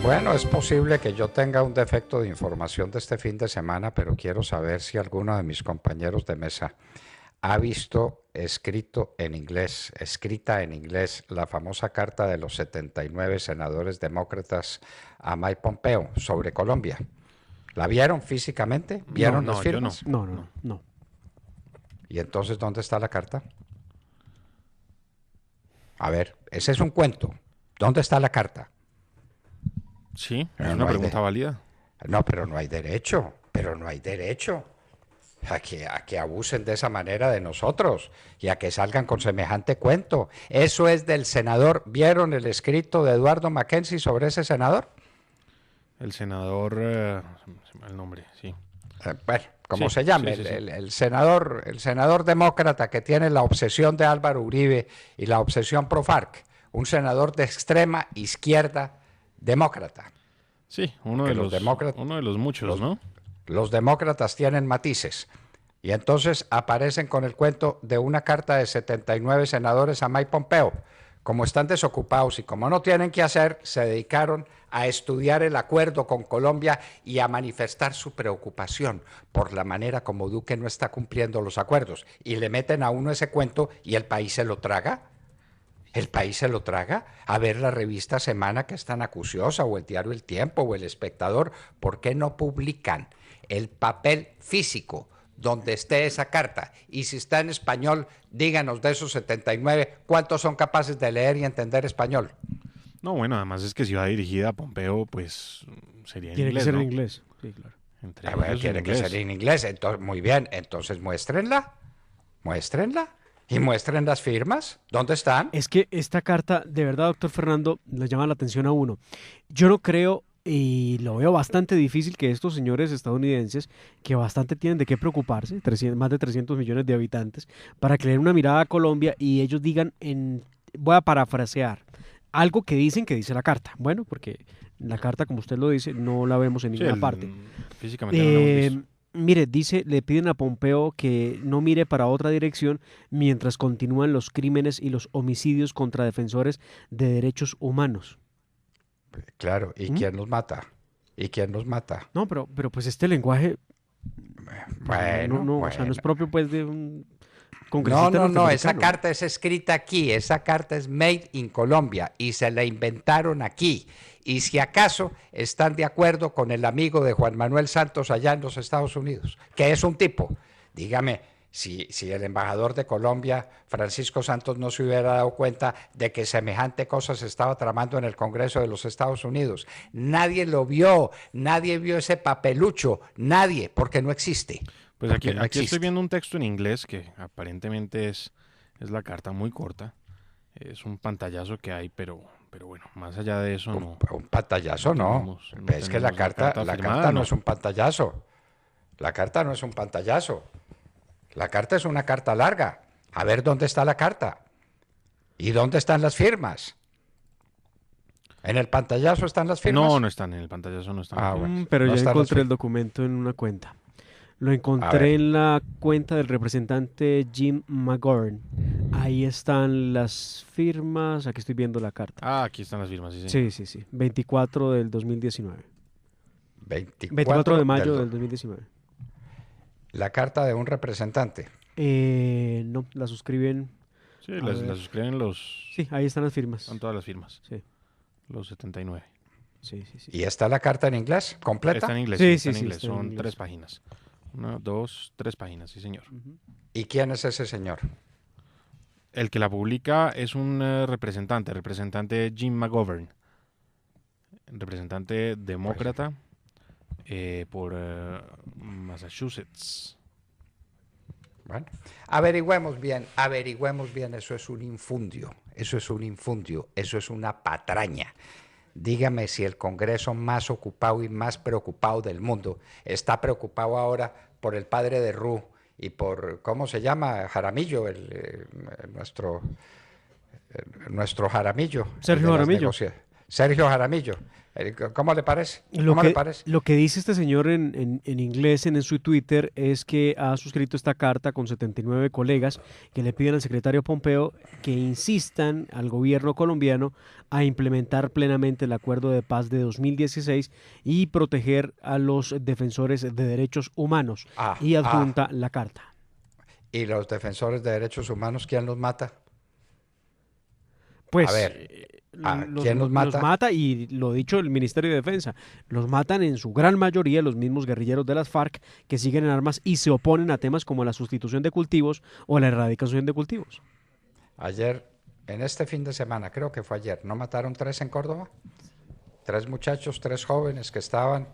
Bueno, es posible que yo tenga un defecto de información de este fin de semana, pero quiero saber si alguno de mis compañeros de mesa ha visto escrita en inglés, la famosa carta de los 79 senadores demócratas a Mike Pompeo sobre Colombia. ¿La vieron físicamente? No, ¿Vieron las no, yo no. firmas? No, no, No. no. ¿Y entonces dónde está la carta? A ver, ese es un cuento. ¿Dónde está la carta? Sí, es Pero una no hay pregunta válida. No, pero no hay derecho. Pero no hay derecho a que abusen de esa manera de nosotros y a que salgan con semejante cuento. Eso es del senador. ¿Vieron el escrito de Eduardo Mackenzie sobre ese senador? El senador, se me va el nombre, sí. Bueno, como Sí, se llame, sí, sí, sí. el senador demócrata que tiene la obsesión de Álvaro Uribe y la obsesión pro FARC, un senador de extrema izquierda demócrata. Sí, Porque los demócratas, uno de los muchos, los, ¿no? los demócratas tienen matices. Y entonces aparecen con el cuento de una carta de 79 senadores a Mike Pompeo. Como están desocupados y como no tienen qué hacer, se dedicaron a estudiar el acuerdo con Colombia y a manifestar su preocupación por la manera como Duque no está cumpliendo los acuerdos. Y le meten a uno ese cuento y el país se lo traga. El país se lo traga. A ver la revista Semana, que es tan acuciosa, o el diario El Tiempo, o El Espectador, ¿por qué no publican el papel físico donde esté esa carta? Y si está en español, díganos de esos 79, ¿cuántos son capaces de leer y entender español? No, bueno, además es que si va dirigida a Pompeo, pues sería en Tiene que inglés, ser en ¿no? inglés. Sí, claro. Entre A ver, ellos en tiene que inglés. ser en inglés. Entonces, muy bien, entonces muéstrenla. Y muestren las firmas. ¿Dónde están? Es que esta carta, de verdad, doctor Fernando, le llama la atención a uno. Yo no creo, y lo veo bastante difícil, que estos señores estadounidenses, que bastante tienen de qué preocuparse, más de 300 millones de habitantes, para que le den una mirada a Colombia y ellos digan, voy a parafrasear, algo que dice la carta. Bueno, porque la carta, como usted lo dice, no la vemos en Sí, ninguna parte. físicamente no lo hemos visto. Mire, le piden a Pompeo que no mire para otra dirección mientras continúan los crímenes y los homicidios contra defensores de derechos humanos. Claro, ¿y ¿Mm? quién los mata? ¿Y quién los mata? No, pero pues este lenguaje, pues, Bueno, o sea, no es bueno. propio pues de un No, congresista no, no, esa norteamericano. carta es escrita aquí, esa carta es made in Colombia y se la inventaron aquí. Y si acaso están de acuerdo con el amigo de Juan Manuel Santos allá en los Estados Unidos, que es un tipo, dígame, si el embajador de Colombia, Francisco Santos, no se hubiera dado cuenta de que semejante cosa se estaba tramando en el Congreso de los Estados Unidos. Nadie lo vio, nadie vio ese papelucho, nadie, porque no existe. Pues aquí, Porque no aquí estoy existe. viendo un texto en inglés que aparentemente es la carta muy corta. Es un pantallazo que hay, pero bueno, más allá de eso Un pantallazo, no. no Es que la tenemos carta, firmada, no no. es un pantallazo. La carta no es un pantallazo. La carta es una carta larga. A ver dónde está la carta. ¿Y dónde están las firmas? ¿En el pantallazo están las firmas? No, no están en el pantallazo, no están. Ah, bueno. Pero No ya están las encontré el firmas. documento en una cuenta. Lo A encontré ver. en la cuenta del representante Jim McGovern. Ahí están las firmas. Aquí estoy viendo la carta. Ah, aquí están las firmas, sí, Sí, sí, sí. 24 del 2019. 24 24 de mayo del 2019. La carta de un representante. No, la suscriben. Sí, A las ver. suscriben Sí, ahí están las firmas. están todas las firmas, Sí, los 79. sí, sí, sí. ¿Y está la carta en inglés? ¿Completa? Está en inglés, Sí, está sí, en sí, inglés, está en son inglés. 3 páginas. 1, 2, 3 páginas, sí señor. Ujú. ¿Y quién es ese señor? El que la publica es un representante Jim McGovern, representante demócrata por Massachusetts. Bueno, averigüemos bien, eso es un infundio, eso es una patraña. Dígame si el Congreso más ocupado y más preocupado del mundo está preocupado ahora por el padre de Ru y por, ¿cómo se llama? Jaramillo, nuestro Jaramillo. Sergio el de las Jaramillo. Sergio Jaramillo. ¿Cómo le parece? ¿Cómo le parece? Lo que dice este señor en inglés en su Twitter es que ha suscrito esta carta con 79 colegas que le piden al secretario Pompeo que insistan al gobierno colombiano a implementar plenamente el acuerdo de paz de 2016 y proteger a los defensores de derechos humanos. Y adjunta la carta. ¿Y los defensores de derechos humanos quién los mata? Pues, a ver, ¿quién los mata? Los mata, y lo dicho el Ministerio de Defensa, los matan en su gran mayoría los mismos guerrilleros de las FARC que siguen en armas y se oponen a temas como la sustitución de cultivos o la erradicación de cultivos. Ayer, en este fin de semana, creo que fue ayer, ¿no mataron 3 en Córdoba? 3 muchachos, 3 jóvenes que estaban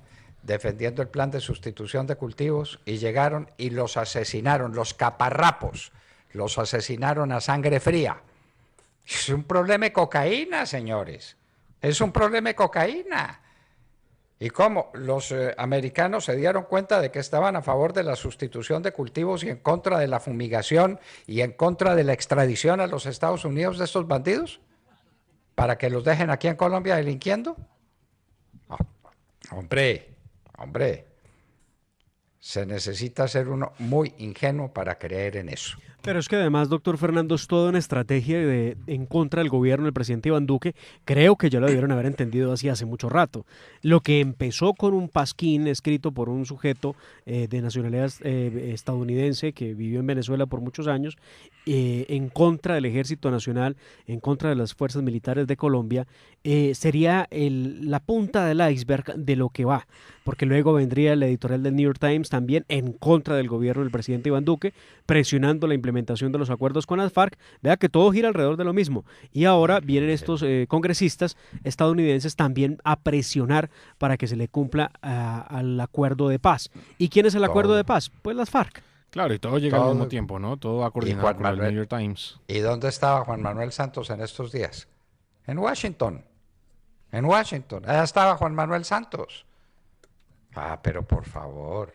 defendiendo el plan de sustitución de cultivos y llegaron y los asesinaron, los caparrapos, los asesinaron a sangre fría. Es un problema de cocaína, señores. Es un problema de cocaína. ¿Y cómo? Los americanos se dieron cuenta de que estaban a favor de la sustitución de cultivos y en contra de la fumigación y en contra de la extradición a los Estados Unidos de estos bandidos, para que los dejen aquí en Colombia delinquiendo. Oh, hombre, se necesita ser uno muy ingenuo para creer en eso. Pero es que además, doctor Fernando, es toda una estrategia en contra del gobierno del presidente Iván Duque. Creo que ya lo debieron haber entendido así hace mucho rato. Lo que empezó con un pasquín escrito por un sujeto de nacionalidad estadounidense que vivió en Venezuela por muchos años, en contra del Ejército Nacional, en contra de las fuerzas militares de Colombia, sería la punta del iceberg de lo que va. Porque luego vendría el editorial del New York Times también en contra del gobierno del presidente Iván Duque, presionando la implementación de los acuerdos con las FARC. Vea que todo gira alrededor de lo mismo. Y ahora vienen estos congresistas estadounidenses también a presionar para que se le cumpla al acuerdo de paz. ¿Y quién es el acuerdo de paz? Pues las FARC. Claro, y todo llega al mismo tiempo, ¿no? Todo va coordinado con el New York Times. ¿Y dónde estaba Juan Manuel Santos en estos días? En Washington. En Washington. Allá estaba Juan Manuel Santos. Pero por favor.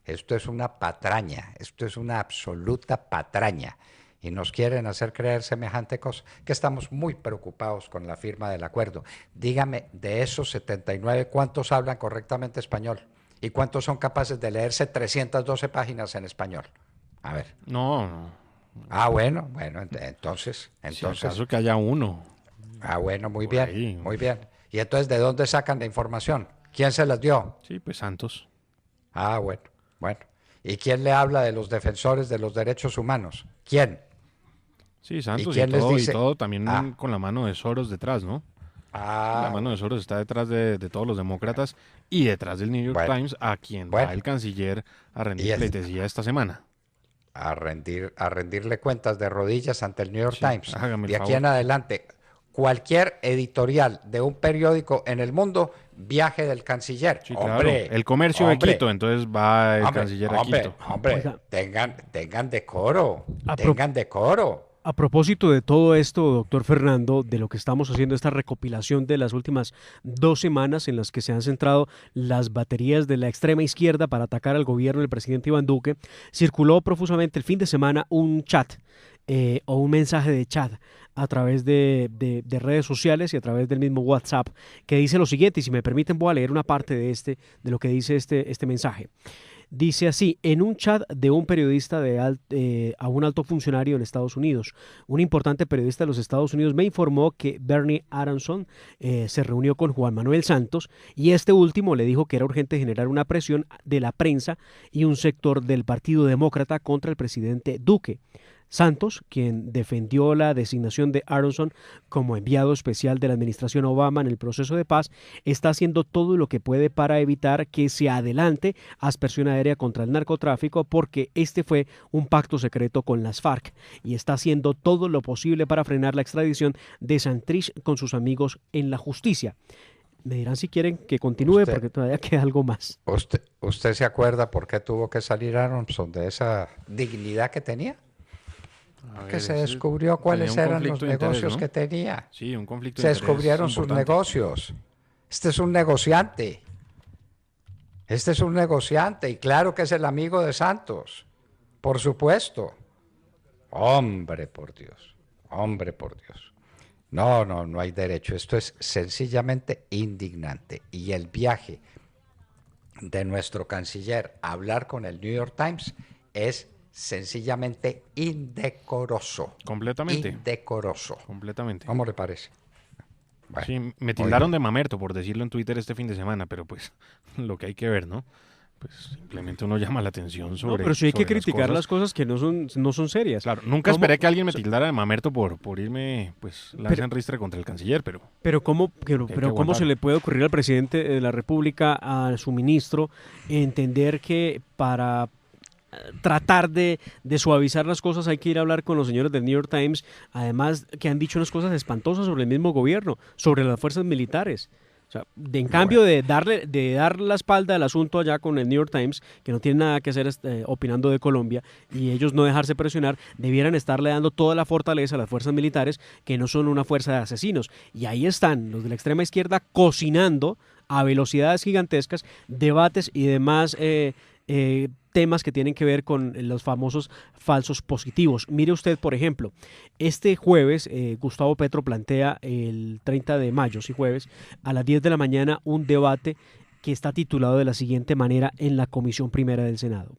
Esto es una patraña, esto es una absoluta patraña. Y nos quieren hacer creer semejante cosa, que estamos muy preocupados con la firma del acuerdo. Dígame, de esos 79, ¿cuántos hablan correctamente español? ¿Y cuántos son capaces de leerse 312 páginas en español? A ver. No. Bueno, entonces. Si acaso que haya uno. Bueno, muy bien. ¿Y entonces de dónde sacan la información? ¿Quién se las dio? Sí, pues Santos. Bueno. ¿Y quién le habla de los defensores de los derechos humanos? ¿Quién? Sí, Santos y todo también con la mano de Soros detrás, ¿no? La mano de Soros está detrás de todos los demócratas y detrás del New York Times, a quien va el canciller a rendir pleitesía esta semana. A rendirle cuentas de rodillas ante el New York Times. De aquí favor. en adelante, cualquier editorial de un periódico en el mundo, viaje del canciller. Sí, hombre, claro. El comercio de Quito, entonces va el canciller a Quito. Tengan decoro, tengan decoro. A propósito de todo esto, doctor Fernando, de lo que estamos haciendo, esta recopilación de las últimas 2 semanas en las que se han centrado las baterías de la extrema izquierda para atacar al gobierno del presidente Iván Duque, circuló profusamente el fin de semana un chat o un mensaje de chat a través de redes sociales y a través del mismo WhatsApp, que dice lo siguiente, y si me permiten voy a leer una parte de lo que dice este mensaje. Dice así: en un chat de un periodista a un alto funcionario en Estados Unidos, un importante periodista de los Estados Unidos me informó que Bernie Aronson se reunió con Juan Manuel Santos y este último le dijo que era urgente generar una presión de la prensa y un sector del Partido Demócrata contra el presidente Duque. Santos, quien defendió la designación de Aronson como enviado especial de la administración Obama en el proceso de paz, está haciendo todo lo que puede para evitar que se adelante aspersión aérea contra el narcotráfico, porque este fue un pacto secreto con las FARC y está haciendo todo lo posible para frenar la extradición de Santrich con sus amigos en la justicia. Me dirán si quieren que continúe porque todavía queda algo más. ¿Usted se acuerda por qué tuvo que salir Aronson de esa dignidad que tenía? Que se descubrió cuáles eran los negocios que tenía. Sí, un conflicto de interés. Se descubrieron sus negocios. Este es un negociante. Y claro que es el amigo de Santos. Por supuesto. Hombre, por Dios. No hay derecho. Esto es sencillamente indignante. Y el viaje de nuestro canciller a hablar con el New York Times es sencillamente indecoroso. Completamente. Indecoroso. Completamente. ¿Cómo le parece? Bueno, sí, me tildaron de mamerto por decirlo en Twitter este fin de semana, pero pues lo que hay que ver, ¿no? Pues simplemente uno llama la atención sobre. No, pero sí hay que criticar las cosas que no son serias. Claro, nunca esperé que alguien me tildara de mamerto por irme, pues, lanza en ristre contra el canciller, pero. Pero cómo se le puede ocurrir al presidente de la República, a su ministro, entender que para tratar de suavizar las cosas hay que ir a hablar con los señores del New York Times, además que han dicho unas cosas espantosas sobre el mismo gobierno, sobre las fuerzas militares. O sea, en cambio de dar la espalda al asunto allá con el New York Times, que no tiene nada que hacer opinando de Colombia, y ellos no dejarse presionar, debieran estarle dando toda la fortaleza a las fuerzas militares, que no son una fuerza de asesinos. Y ahí están los de la extrema izquierda cocinando a velocidades gigantescas debates y demás temas que tienen que ver con los famosos falsos positivos. Mire usted, por ejemplo, este jueves Gustavo Petro plantea el 30 de mayo, sí jueves, a las 10 de la mañana un debate que está titulado de la siguiente manera en la Comisión Primera del Senado.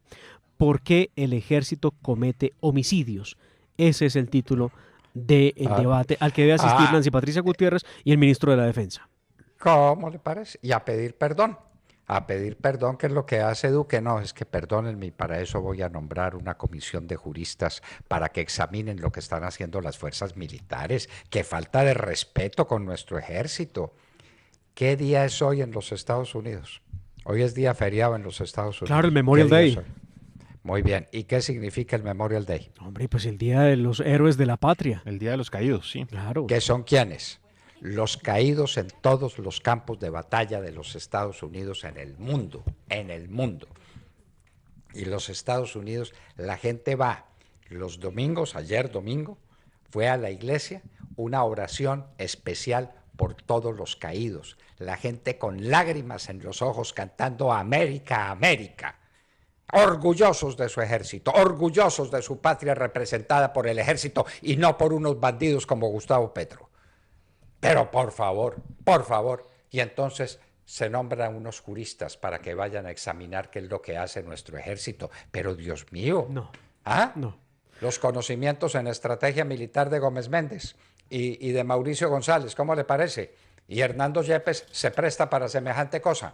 ¿Por qué el ejército comete homicidios? Ese es el título del debate al que debe asistir Nancy Patricia Gutiérrez y el ministro de la Defensa. ¿Cómo le parece? Y a pedir perdón. A pedir perdón, que es lo que hace Duque. No, es que perdónenme, y para eso voy a nombrar una comisión de juristas para que examinen lo que están haciendo las fuerzas militares. Qué falta de respeto con nuestro ejército. ¿Qué día es hoy en los Estados Unidos? Hoy es día feriado en los Estados Unidos. Claro, el Memorial Day. Muy bien. ¿Y qué significa el Memorial Day? Hombre, pues el Día de los Héroes de la Patria. El Día de los Caídos, sí. Claro. ¿Qué son quiénes? Los caídos en todos los campos de batalla de los Estados Unidos en el mundo. Y los Estados Unidos, la gente va los domingos, ayer domingo, fue a la iglesia una oración especial por todos los caídos. La gente con lágrimas en los ojos cantando América, América. Orgullosos de su ejército, orgullosos de su patria representada por el ejército y no por unos bandidos como Gustavo Petro. Pero por favor, y entonces se nombran unos juristas para que vayan a examinar qué es lo que hace nuestro ejército. Pero Dios mío, No. Los conocimientos en estrategia militar de Gómez Méndez y de Mauricio González, ¿cómo le parece? Y Hernando Yepes se presta para semejante cosa.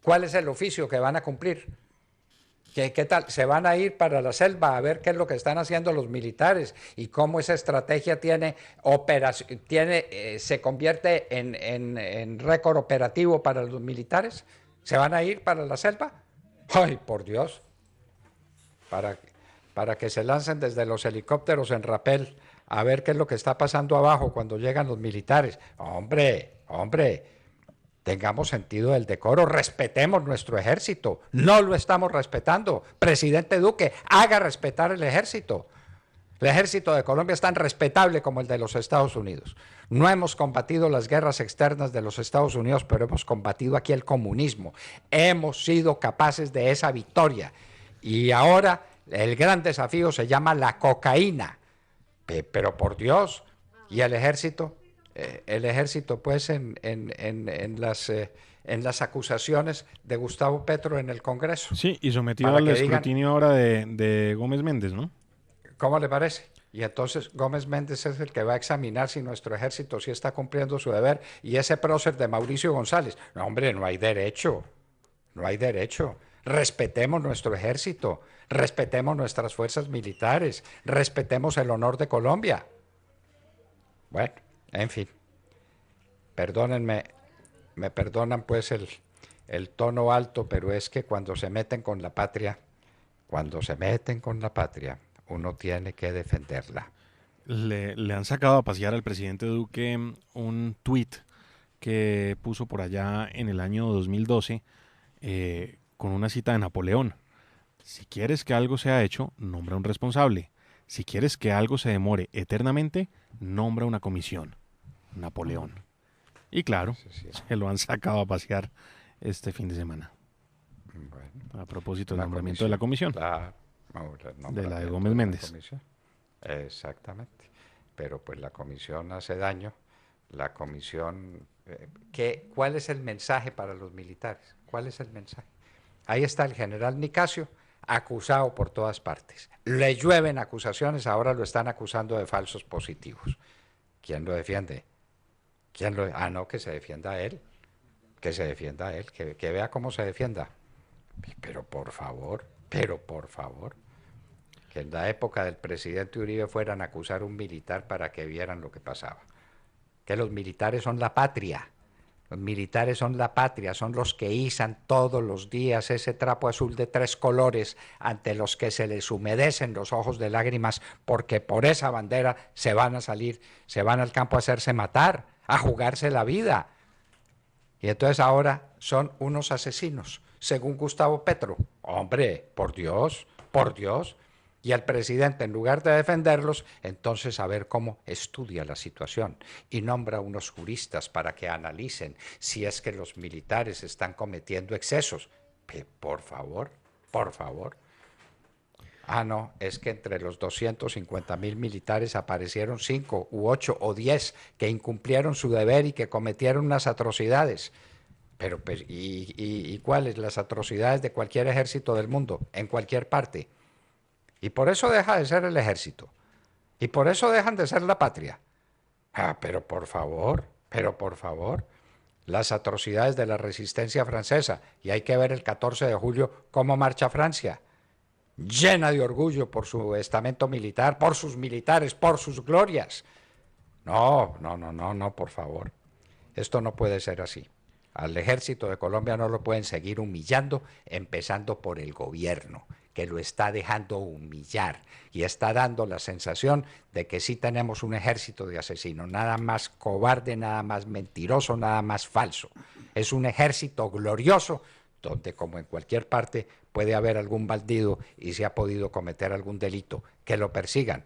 ¿Cuál es el oficio que van a cumplir? ¿Qué tal? Se van a ir para la selva a ver qué es lo que están haciendo los militares y cómo esa estrategia se convierte en récord operativo para los militares. ¿Se van a ir para la selva? ¡Ay, por Dios! Para que se lancen desde los helicópteros en rapel a ver qué es lo que está pasando abajo cuando llegan los militares. ¡Hombre! Tengamos sentido del decoro, respetemos nuestro ejército. No lo estamos respetando. Presidente Duque, haga respetar el ejército. El ejército de Colombia es tan respetable como el de los Estados Unidos. No hemos combatido las guerras externas de los Estados Unidos, pero hemos combatido aquí el comunismo. Hemos sido capaces de esa victoria. Y ahora el gran desafío se llama la cocaína. Pero por Dios, ¿y el ejército? El ejército, pues, en las acusaciones de Gustavo Petro en el Congreso. Sí, y sometido al escrutinio ahora de Gómez Méndez, ¿no? ¿Cómo le parece? Y entonces Gómez Méndez es el que va a examinar si nuestro ejército sí está cumpliendo su deber, y ese prócer de Mauricio González. No, hombre, no hay derecho. Respetemos nuestro ejército, respetemos nuestras fuerzas militares, respetemos el honor de Colombia. Bueno. En fin, perdónenme, me perdonan pues el tono alto, pero es que cuando se meten con la patria, uno tiene que defenderla. Le han sacado a pasear al presidente Duque un tuit que puso por allá en el año 2012 con una cita de Napoleón. Si quieres que algo sea hecho, nombra un responsable. Si quieres que algo se demore eternamente, nombra una comisión. Napoleón. Y claro, se lo han sacado a pasear este fin de semana. Bueno, a propósito del nombramiento de la comisión. De la de Gómez Méndez. Exactamente. Pero pues la comisión hace daño la comisión, ¿cuál es el mensaje para los militares? ¿Cuál es el mensaje? Ahí está el general Nicasio, acusado por todas partes. Le llueven acusaciones, ahora lo están acusando de falsos positivos. ¿Quién lo defiende? No, que se defienda él. Que se defienda él, que vea cómo se defienda. Pero por favor, que en la época del presidente Uribe fueran a acusar a un militar para que vieran lo que pasaba. Que los militares son la patria. Los militares son la patria, son los que izan todos los días ese trapo azul de 3 colores ante los que se les humedecen los ojos de lágrimas porque por esa bandera se van a salir, se van al campo a hacerse matar, a jugarse la vida. Y entonces ahora son unos asesinos, según Gustavo Petro. Hombre, por Dios, por Dios. Y el presidente, en lugar de defenderlos, entonces a ver cómo estudia la situación y nombra unos juristas para que analicen si es que los militares están cometiendo excesos. Por favor, por favor. No, es que entre los 250,000 militares aparecieron 5 u 8 o 10 que incumplieron su deber y que cometieron unas atrocidades. Pero, ¿y cuáles? Las atrocidades de cualquier ejército del mundo, en cualquier parte. Y por eso deja de ser el ejército. Y por eso dejan de ser la patria. Pero por favor, las atrocidades de la resistencia francesa. Y hay que ver el 14 de julio cómo marcha Francia. Llena de orgullo por su estamento militar, por sus militares, por sus glorias. No, por favor. Esto no puede ser así. Al ejército de Colombia no lo pueden seguir humillando, empezando por el gobierno, que lo está dejando humillar y está dando la sensación de que sí tenemos un ejército de asesinos, nada más cobarde, nada más mentiroso, nada más falso. Es un ejército glorioso donde, como en cualquier parte, puede haber algún bandido y se ha podido cometer algún delito, que lo persigan.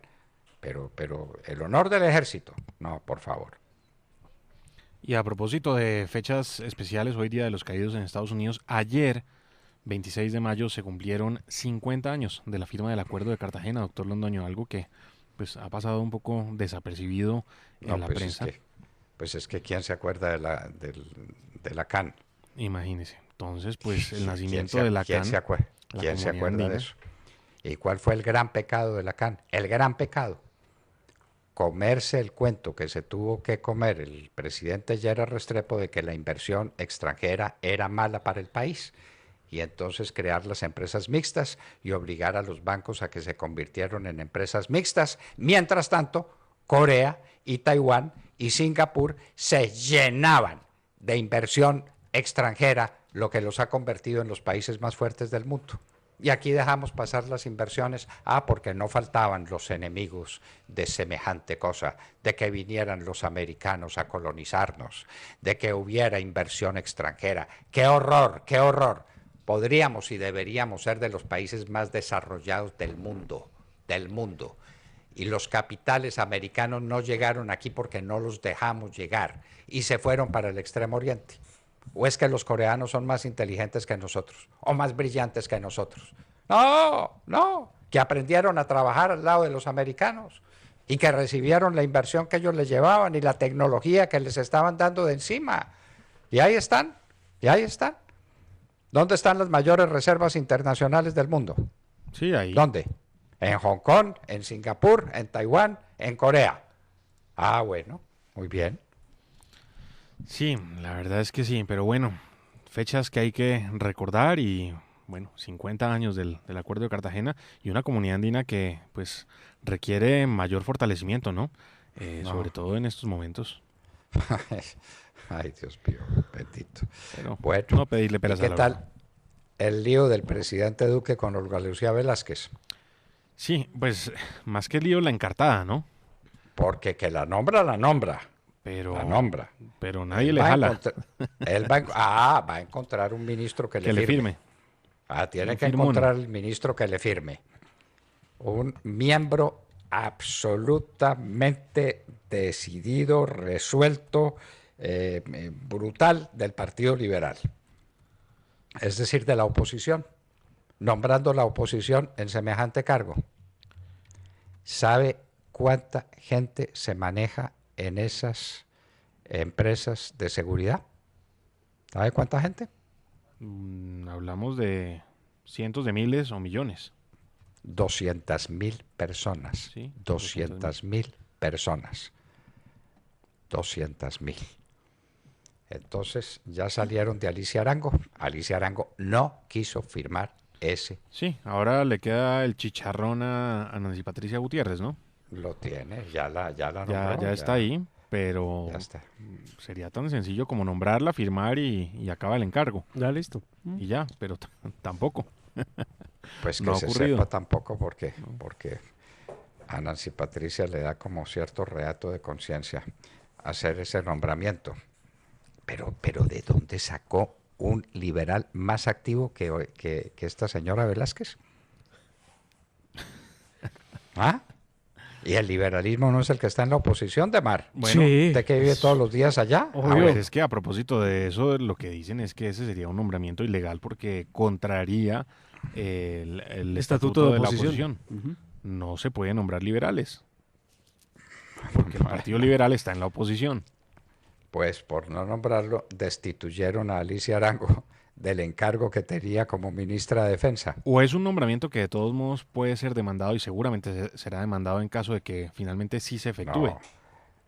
Pero el honor del ejército, no, por favor. Y a propósito de fechas especiales, hoy Día de los Caídos en Estados Unidos, ayer, 26 de mayo, se cumplieron 50 años de la firma del Acuerdo de Cartagena, doctor Londoño, algo que pues ha pasado un poco desapercibido en la prensa. Es que ¿quién se acuerda de la CAN? Imagínese. Entonces, pues el nacimiento de la CAN. ¿Quién se acuerda de eso? ¿Y cuál fue el gran pecado de la CAN? El gran pecado. Comerse el cuento que se tuvo que comer el presidente Gerard Restrepo de que la inversión extranjera era mala para el país. Y entonces crear las empresas mixtas y obligar a los bancos a que se convirtieran en empresas mixtas. Mientras tanto, Corea y Taiwán y Singapur se llenaban de inversión extranjera, lo que los ha convertido en los países más fuertes del mundo. Y aquí dejamos pasar las inversiones, porque no faltaban los enemigos de semejante cosa, de que vinieran los americanos a colonizarnos, de que hubiera inversión extranjera. ¡Qué horror, qué horror! Podríamos y deberíamos ser de los países más desarrollados del mundo. Y los capitales americanos no llegaron aquí porque no los dejamos llegar y se fueron para el Extremo Oriente. ¿O es que los coreanos son más inteligentes que nosotros o más brillantes que nosotros? No, que aprendieron a trabajar al lado de los americanos y que recibieron la inversión que ellos les llevaban y la tecnología que les estaban dando de encima. Y ahí están. ¿Dónde están las mayores reservas internacionales del mundo? Sí, ahí. ¿Dónde? En Hong Kong, en Singapur, en Taiwán, en Corea. Bueno, muy bien. Sí, la verdad es que sí, pero bueno, fechas que hay que recordar y, bueno, 50 años del Acuerdo de Cartagena y una comunidad andina que, pues, requiere mayor fortalecimiento, ¿no? Sobre todo en estos momentos. Ay, Dios mío, bendito. Pero, bueno, no pedirle peras a la ¿qué tal el lío del presidente Duque con Olga Lucía Velázquez? Sí, pues, más que lío, la encartada, ¿no? Porque que la nombra. Pero, la nombra. Pero nadie le jala. Él va a encontrar un ministro que le firme. Tiene que encontrar el ministro que le firme. Un miembro absolutamente decidido, resuelto, brutal del Partido Liberal. Es decir, de la oposición. Nombrando la oposición en semejante cargo. ¿Sabe cuánta gente se maneja en esas empresas de seguridad. ¿Sabe cuánta gente? Hablamos de cientos de miles o millones. 200.000 personas. Sí, 200.000 personas. 200.000. Entonces ya salieron de Alicia Arango. Alicia Arango no quiso firmar ese. Sí, ahora le queda el chicharrón a Nancy Patricia Gutiérrez, ¿no? Lo tiene, ya la nombró. Ya está ahí, pero sería tan sencillo como nombrarla, firmar y acaba el encargo. Ya listo. Y ya, pero tampoco. Pues que no se sepa tampoco porque a Nancy Patricia le da como cierto reato de conciencia hacer ese nombramiento. Pero ¿de dónde sacó un liberal más activo que esta señora Velázquez? ¿Ah? Y el liberalismo no es el que está en la oposición, de Mar. Bueno, ¿usted que vive todos los días allá? Pues es que a propósito de eso, lo que dicen es que ese sería un nombramiento ilegal porque contraría el estatuto de la oposición. No se puede nombrar liberales porque el Partido Liberal está en la oposición. Pues por no nombrarlo, destituyeron a Alicia Arango del encargo que tenía como ministra de Defensa. O es un nombramiento que de todos modos puede ser demandado y seguramente será demandado en caso de que finalmente sí se efectúe.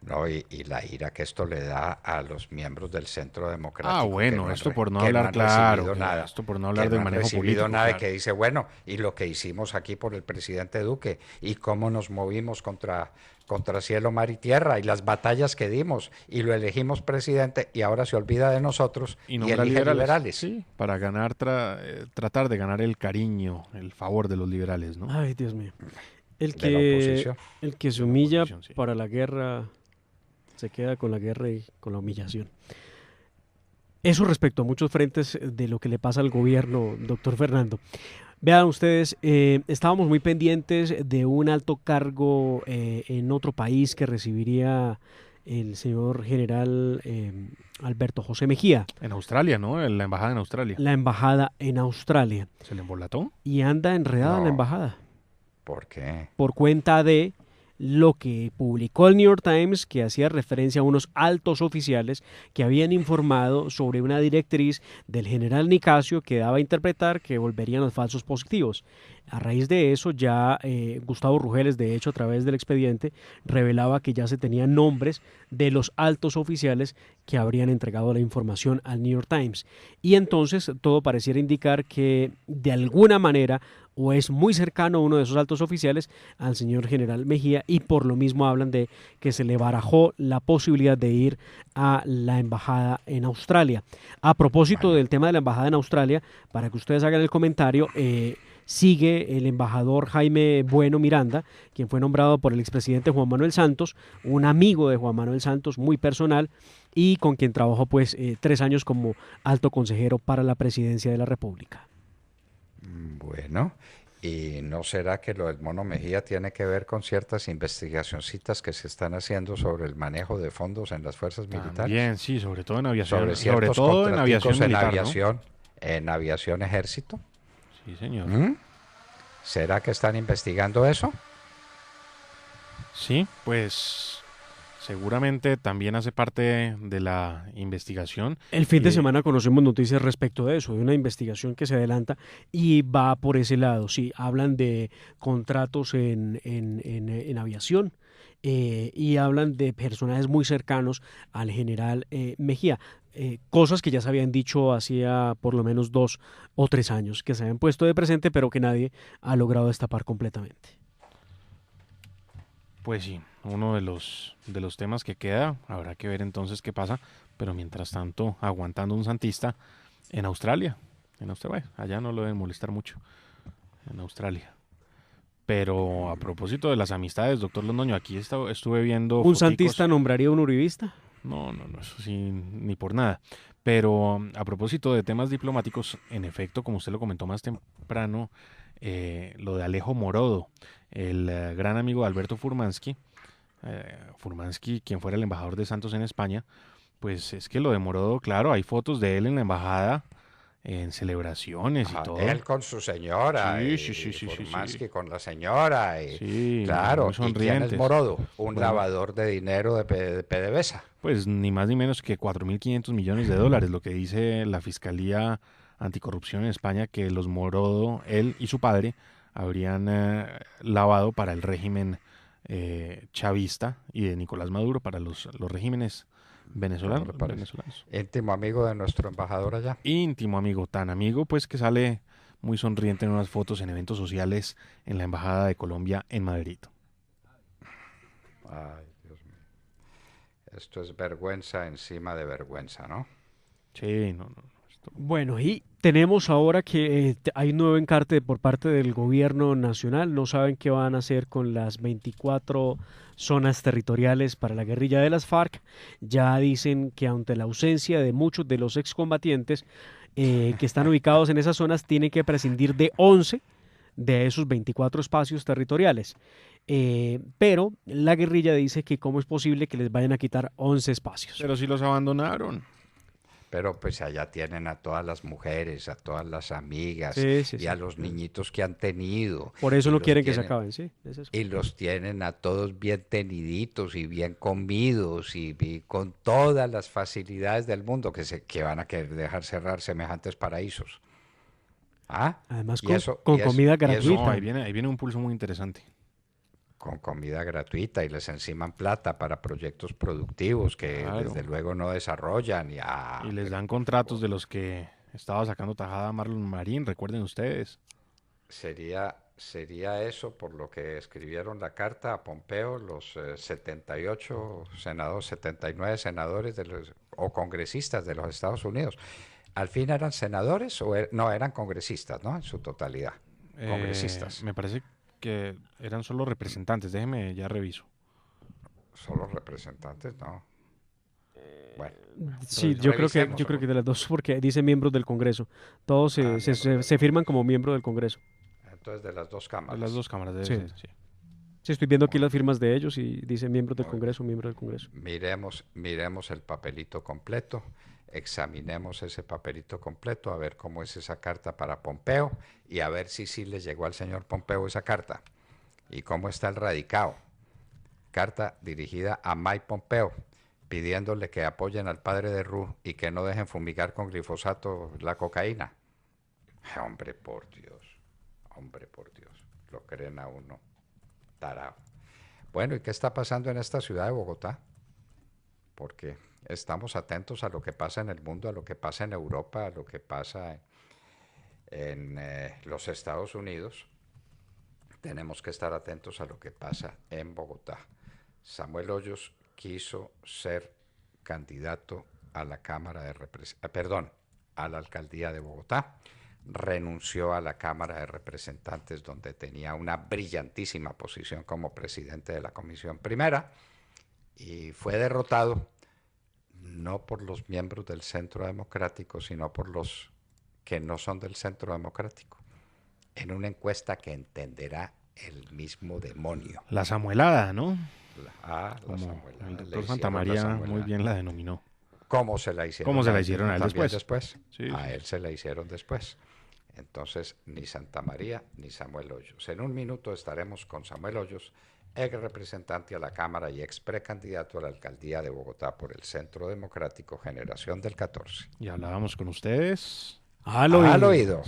No, y la ira que esto le da a los miembros del Centro Democrático. Ah, bueno, esto por no hablar, claro. Esto por no hablar del manejo político. Nada, que dice, bueno, y lo que hicimos aquí por el presidente Duque, y cómo nos movimos contra cielo, mar y tierra, y las batallas que dimos, y lo elegimos presidente, y ahora se olvida de nosotros y elige liberales. Sí, para ganar, tratar de ganar el cariño, el favor de los liberales, ¿no? Ay, Dios mío. El que se humilla para la guerra se queda con la guerra y con la humillación. Eso respecto a muchos frentes de lo que le pasa al gobierno, doctor Fernando. Vean ustedes, estábamos muy pendientes de un alto cargo en otro país que recibiría el señor general Alberto José Mejía. En Australia, ¿no? La embajada en Australia. La embajada en Australia. ¿Se le embolató? Y anda enredada en la embajada. ¿Por qué? Por cuenta de lo que publicó el New York Times, que hacía referencia a unos altos oficiales que habían informado sobre una directriz del general Nicasio que daba a interpretar que volverían los falsos positivos. A raíz de eso, ya Gustavo Rugeles, de hecho, a través del expediente, revelaba que ya se tenían nombres de los altos oficiales que habrían entregado la información al New York Times. Y entonces todo pareciera indicar que de alguna manera o es muy cercano uno de esos altos oficiales al señor general Mejía, y por lo mismo hablan de que se le barajó la posibilidad de ir a la embajada en Australia. A propósito del tema de la embajada en Australia, para que ustedes hagan el comentario, sigue el embajador Jaime Bueno Miranda, quien fue nombrado por el expresidente Juan Manuel Santos, un amigo de Juan Manuel Santos muy personal y con quien trabajó 3 años como alto consejero para la presidencia de la República. Bueno, ¿y no será que lo del Mono Mejía tiene que ver con ciertas investigacioncitas que se están haciendo sobre el manejo de fondos en las fuerzas militares? Bien, sí, sobre todo en aviación. Sobre todo en aviación militar, en aviación ejército. Sí, señor. ¿Será que están investigando eso? Sí, pues seguramente también hace parte de la investigación. El fin de semana conocemos noticias respecto de eso, de una investigación que se adelanta y va por ese lado. Sí, hablan de contratos en aviación y hablan de personajes muy cercanos al general Mejía. Cosas que ya se habían dicho hacía por lo menos 2 o 3 años, que se habían puesto de presente, pero que nadie ha logrado destapar completamente. Pues sí, uno de los temas que queda, habrá que ver entonces qué pasa, pero mientras tanto, aguantando un santista en Australia. Bueno, allá no lo deben molestar mucho, en Australia. Pero a propósito de las amistades, doctor Londoño, aquí estuve viendo ¿Un santista nombraría un uribista? No, eso sí, ni por nada. Pero a propósito de temas diplomáticos, en efecto, como usted lo comentó más temprano, lo de Alejo Morodo, el gran amigo de Alberto Furmansky, quien fuera el embajador de Santos en España, pues es que lo de Morodo, claro, hay fotos de él en la embajada en celebraciones y todo. Él con su señora, Formansky con la señora, claro. ¿Y quién es Morodo? Un lavador de dinero de PDVSA. Pues ni más ni menos que 4.500 millones de dólares, lo que dice la Fiscalía Anticorrupción en España, que los Morodo, él y su padre, habrían lavado para el régimen chavista y de Nicolás Maduro, para los regímenes venezolanos. Íntimo amigo de nuestro embajador allá. Íntimo amigo, tan amigo pues que sale muy sonriente en unas fotos en eventos sociales en la Embajada de Colombia en Madrid. Ay, Dios mío. Esto es vergüenza encima de vergüenza, ¿no? Sí, no. Bueno, y tenemos ahora que hay un nuevo encarte por parte del gobierno nacional. No saben qué van a hacer con las 24 zonas territoriales para la guerrilla de las FARC. Ya dicen que ante la ausencia de muchos de los excombatientes que están ubicados en esas zonas, tienen que prescindir de 11 de esos 24 espacios territoriales. Pero la guerrilla dice que cómo es posible que les vayan a quitar 11 espacios. Pero si los abandonaron. Pero pues allá tienen a todas las mujeres, a todas las amigas y a los niñitos que han tenido. Por eso no quieren que se acaben, sí. Es eso. Y los tienen a todos bien teniditos y bien comidos y con todas las facilidades del mundo que van a querer dejar cerrar semejantes paraísos. Además con comida gratuita. No, ahí viene un pulso muy interesante. Con comida gratuita y les enciman plata para proyectos productivos que desde luego no desarrollan. Y les dan contratos de los que estaba sacando tajada Marlon Marín, recuerden ustedes. Sería eso por lo que escribieron la carta a Pompeo los 78 senadores, 79 senadores o congresistas de los Estados Unidos. ¿Al fin eran senadores o no eran congresistas, no? En su totalidad. Congresistas. Me parece que eran solo representantes, déjeme ya reviso. Solo representantes, no. Bueno. Sí, yo creo que de las dos, porque dice miembros del Congreso. Todos se firman como miembro del Congreso. Entonces de las dos cámaras. De las dos cámaras, sí. Sí, estoy viendo aquí las firmas de ellos y dice miembros del Congreso, miembro del Congreso. Miremos el papelito completo. Examinemos ese papelito completo, a ver cómo es esa carta para Pompeo y a ver si sí le llegó al señor Pompeo esa carta y cómo está el radicado. Carta dirigida a Mike Pompeo, pidiéndole que apoyen al padre de Ruth y que no dejen fumigar con glifosato la cocaína. Hombre, por Dios, lo creen a uno tarado. Bueno, ¿y qué está pasando en esta ciudad de Bogotá? Porque estamos atentos a lo que pasa en el mundo, a lo que pasa en Europa, a lo que pasa en los Estados Unidos. Tenemos que estar atentos a lo que pasa en Bogotá. Samuel Hoyos quiso ser candidato a la a la alcaldía de Bogotá. Renunció a la Cámara de Representantes, donde tenía una brillantísima posición como presidente de la Comisión Primera, y fue derrotado no por los miembros del Centro Democrático, sino por los que no son del Centro Democrático, en una encuesta que entenderá el mismo demonio. La Samuelada, ¿no? La Samuelada. El doctor Santamaría muy bien la denominó. ¿Cómo se la hicieron? ¿Cómo se la hicieron a él después? Sí. A él se la hicieron después. Entonces, ni Santamaría ni Samuel Hoyos. En un minuto estaremos con Samuel Hoyos, ex representante a la Cámara y ex precandidato a la alcaldía de Bogotá por el Centro Democrático Generación del 14. Y hablábamos con ustedes al oído.